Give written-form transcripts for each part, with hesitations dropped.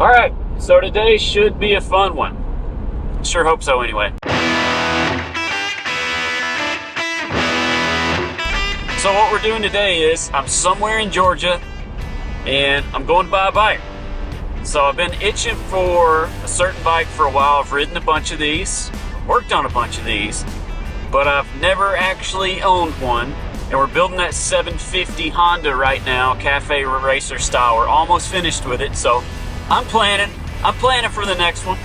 All right, so today should be a fun one. Sure hope so anyway. So what we're doing today is I'm somewhere in Georgia and I'm going to buy a bike. So I've been itching for a certain bike for a while. I've ridden a bunch of these, worked on a bunch of these, but I've never actually owned one. And we're building that 750 Honda right now, cafe racer style. We're almost finished with it, so I'm planning for the next one.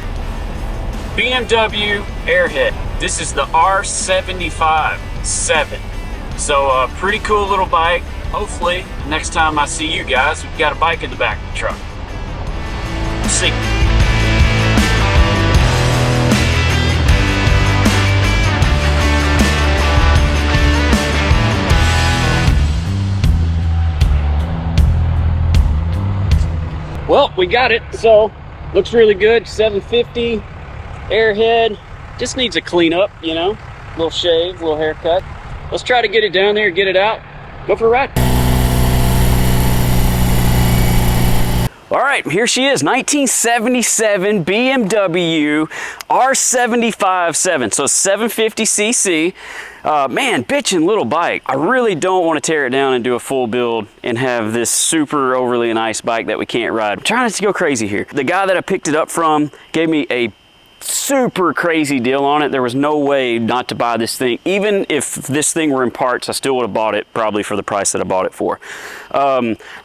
BMW AirHead. This is the R75 7. So a pretty cool little bike. Hopefully, next time I see you guys, we've got a bike in the back of the truck. We'll see. Well, we got it, so looks really good. 750 AirHead. Just needs a clean up, you know, a little shave, a little haircut. Let's try to get it down there, get it out, go for a ride. All right, here she is, 1977 BMW R75 7, so 750cc. Man, bitchin' little bike. I really don't want to tear it down and do a full build and have this super overly nice bike that we can't ride. I'm trying not to go crazy here. The guy that I picked it up from gave me a super crazy deal on it. There was no way not to buy this thing. Even if this thing were in parts, I still would have bought it probably for the price that I bought it for.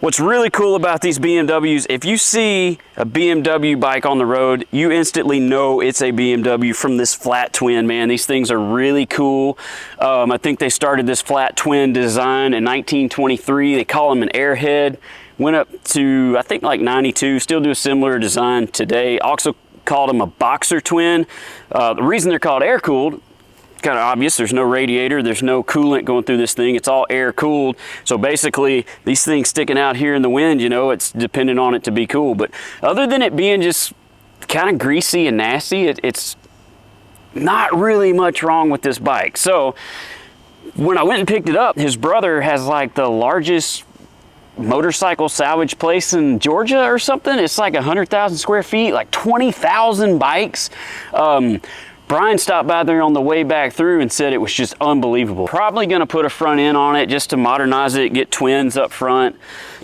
What's really cool about these BMWs, if you see a BMW bike on the road, you instantly know it's a BMW from this flat twin, man. These things are really cool. I think they started this flat twin design in 1923. They call them an Airhead. Went up to, I think, like 92. Still do a similar design today. Also called them a boxer twin. The reason they're called air cooled, kind of obvious. There's no radiator, there's no coolant going through this thing. It's all air cooled. So basically these things sticking out here in the wind, you know, it's dependent on it to be cool. But other than it being just kind of greasy and nasty, it's not really much wrong with this bike. So when I went and picked it up, his brother has like the largest motorcycle salvage place in Georgia or something. It's like 100,000 square feet, like 20,000 bikes. Brian stopped by there on the way back through and said it was just unbelievable. Probably gonna put a front end on it just to modernize it, get twins up front,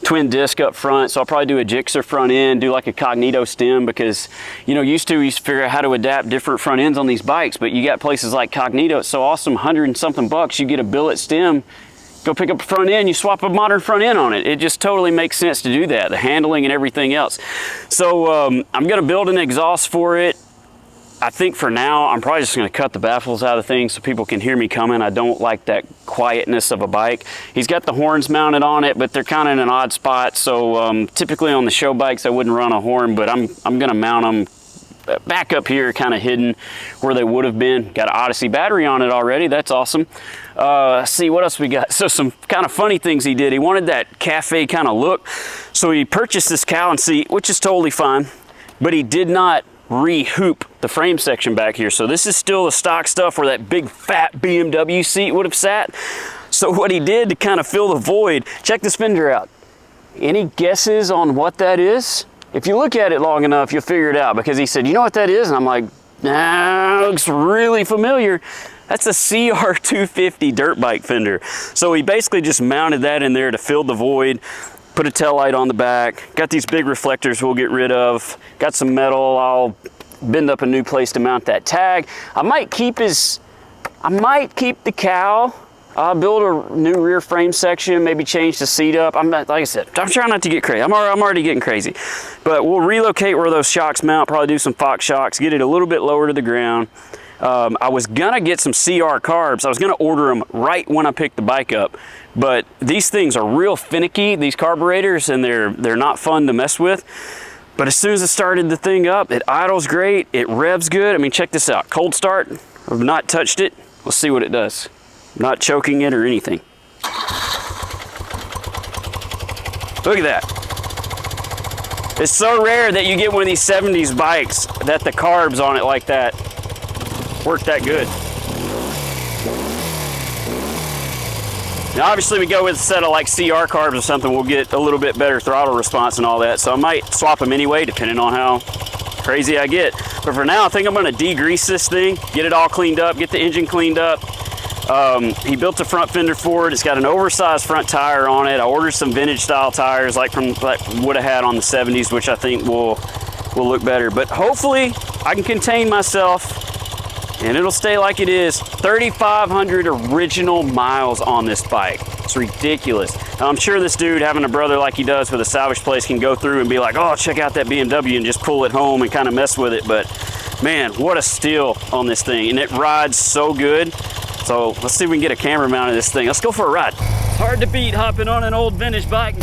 twin disc up front. So I'll probably do a Gixxer front end, do like a Cognito stem, because, you know, used to figure out how to adapt different front ends on these bikes, but you got places like Cognito, it's so awesome, 100 and something bucks, you get a billet stem, go pick up a front end, you swap a modern front end on it. It just totally makes sense to do that, the handling and everything else. So I'm gonna build an exhaust for it. I think for now, I'm probably just gonna cut the baffles out of things so people can hear me coming. I don't like that quietness of a bike. He's got the horns mounted on it, but they're kind of in an odd spot. So typically on the show bikes, I wouldn't run a horn, but I'm gonna mount them back up here, kind of hidden where they would have been. Got an Odyssey battery on it already, that's awesome. Let's see what else we got. So some kind of funny things he did. He wanted that cafe kind of look. So he purchased this cowl seat, which is totally fine, but he did not re-hoop the frame section back here. So this is still the stock stuff where that big fat BMW seat would have sat. So what he did to kind of fill the void, check this fender out. Any guesses on what that is? If you look at it long enough, you'll figure it out, because he said, you know what that is? And I'm like, nah, looks really familiar. That's a CR250 dirt bike fender. So he basically just mounted that in there to fill the void, put a tail light on the back, got these big reflectors we'll get rid of, got some metal, I'll bend up a new place to mount that tag. I might keep the cowl, build a new rear frame section, maybe change the seat up. I'm not, like I said, I'm trying not to get crazy. I'm already getting crazy. But we'll relocate where those shocks mount, probably do some Fox shocks, get it a little bit lower to the ground. I was gonna get some CR carbs. I was gonna order them right when I picked the bike up, but these things are real finicky, these carburetors, and they're not fun to mess with. But as soon as I started the thing up, it idles great, it revs good. I mean, check this out, cold start, I've not touched it. Let's see what it does. Not choking it or anything. Look at that. It's so rare that you get one of these 70s bikes that the carbs on it like that work that good. Now obviously we go with a set of like CR carbs or something, we'll get a little bit better throttle response and all that. So I might swap them anyway, depending on how crazy I get. But for now, I think I'm gonna degrease this thing, get it all cleaned up, get the engine cleaned up. He built the front fender for it. It's got an oversized front tire on it. I ordered some vintage style tires like would have had on the 70s, which I think will look better. But hopefully I can contain myself and it'll stay like it is. 3,500 original miles on this bike. It's ridiculous. Now, I'm sure this dude, having a brother like he does with a salvage place, can go through and be like, oh, check out that BMW and just pull it home and kind of mess with it. But man, what a steal on this thing. And it rides so good. So let's see if we can get a camera mount of this thing. Let's go for a ride. It's hard to beat hopping on an old vintage bike.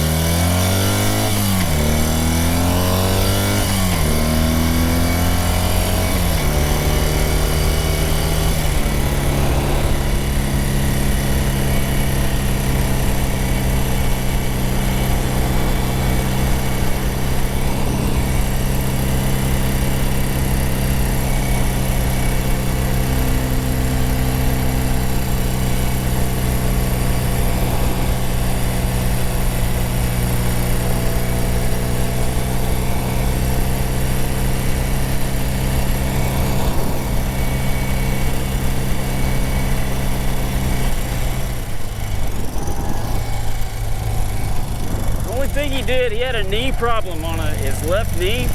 Thing he did, he had a knee problem on his left knee,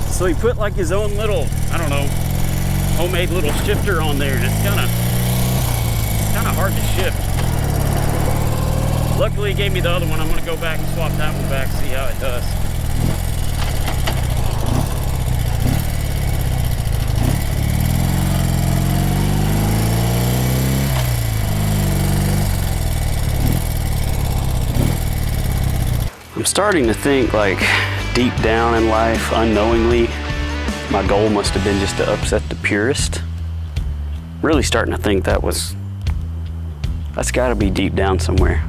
so he put like his own little, I don't know, homemade little shifter on there, and it's kind of hard to shift. Luckily he gave me the other one. I'm gonna go back and swap that one back, see how it does. I'm starting to think, like, deep down in life, unknowingly, my goal must have been just to upset the purist. Really starting to think that's gotta be deep down somewhere.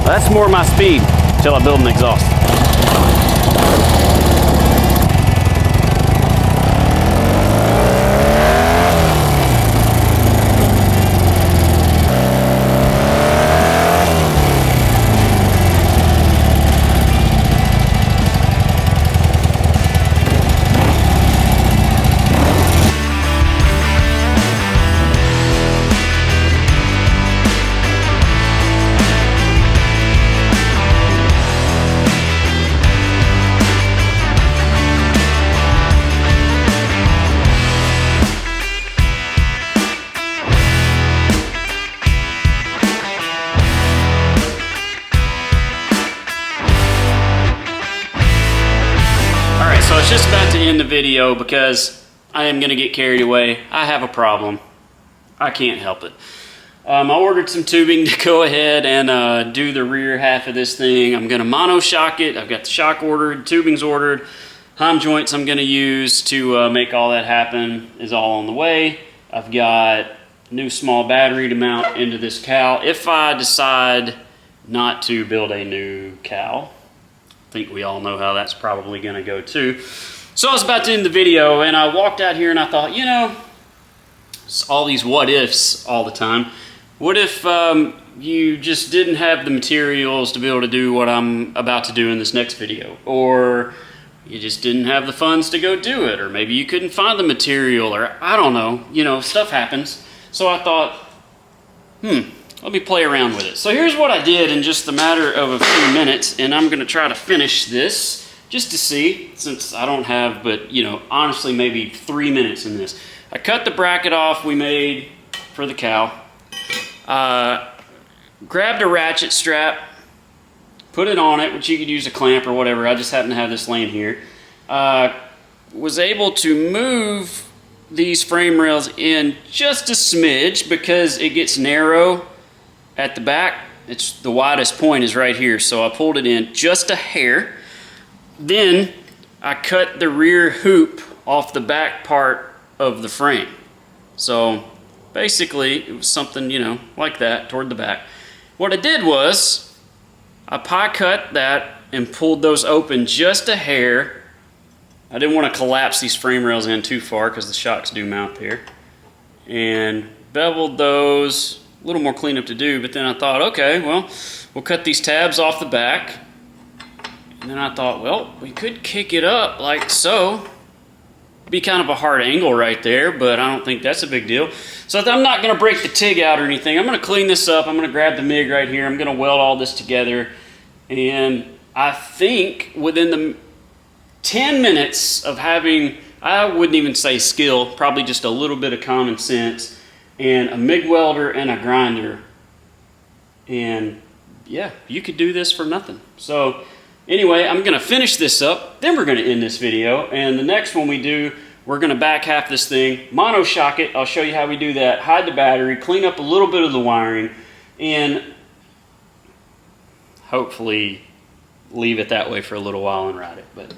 That's more my speed until I build an exhaust. So it's just about to end the video because I am going to get carried away. I have a problem. I can't help it. I ordered some tubing to go ahead and do the rear half of this thing. I'm going to mono shock it. I've got the shock ordered, tubing's ordered. Heim joints I'm going to use to make all that happen is all on the way. I've got a new small battery to mount into this cowl. If I decide not to build a new cowl, I think we all know how that's probably going to go too. So I was about to end the video and I walked out here and I thought, you know, it's all these what ifs all the time. What if you just didn't have the materials to be able to do what I'm about to do in this next video? Or you just didn't have the funds to go do it, or maybe you couldn't find the material, or I don't know, you know, stuff happens. So I thought, let me play around with it. So here's what I did in just a matter of a few minutes, and I'm gonna try to finish this just to see, since I don't have, but you know, honestly maybe 3 minutes in this. I cut the bracket off we made for the cowl, grabbed a ratchet strap, put it on it, which you could use a clamp or whatever. I just happen to have this laying here. Was able to move these frame rails in just a smidge because it gets narrow at the back. It's the widest point is right here, so I pulled it in just a hair. Then I cut the rear hoop off the back part of the frame. So basically it was something, you know, like that toward the back. What I did was I pie cut that and pulled those open just a hair. I didn't want to collapse these frame rails in too far because the shocks do mount there. And beveled those, a little more cleanup to do, but then I thought, okay, well, we'll cut these tabs off the back. And then I thought, well, we could kick it up like so. Be kind of a hard angle right there, but I don't think that's a big deal. So I'm not going to break the TIG out or anything. I'm going to clean this up. I'm going to grab the MIG right here. I'm going to weld all this together. And I think within the 10 minutes of having, I wouldn't even say skill, probably just a little bit of common sense, and a MIG welder and a grinder. And yeah, you could do this for nothing. So anyway, I'm going to finish this up, then we're going to end this video, and the next one we do, we're going to back half this thing, mono shock it. I'll show you how we do that, hide the battery, clean up a little bit of the wiring, and hopefully leave it that way for a little while and ride it. But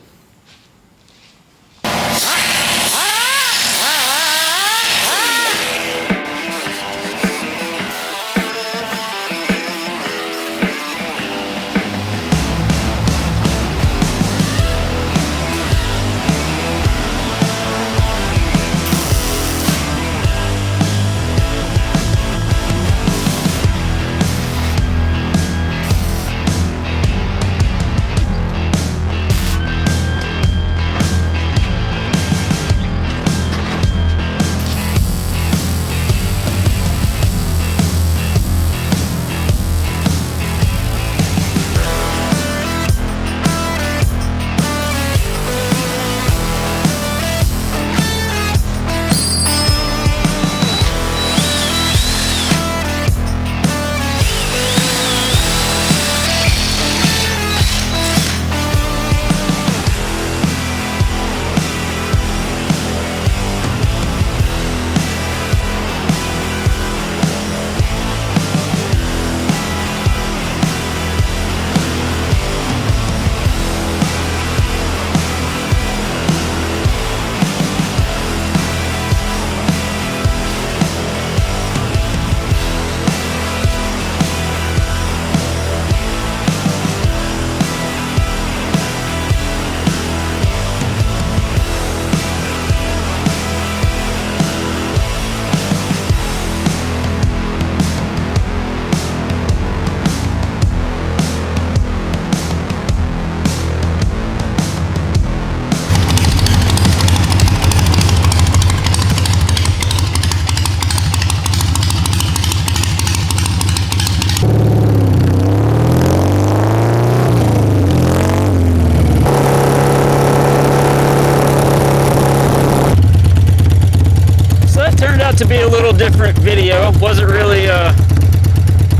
to be a little different video. Wasn't really,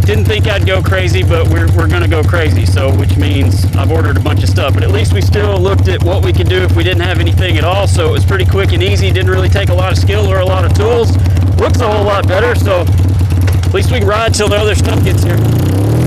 didn't think I'd go crazy, but we're gonna go crazy. So, which means I've ordered a bunch of stuff, but at least we still looked at what we could do if we didn't have anything at all. So it was pretty quick and easy. Didn't really take a lot of skill or a lot of tools. Looks a whole lot better. So at least we can ride till the other stuff gets here.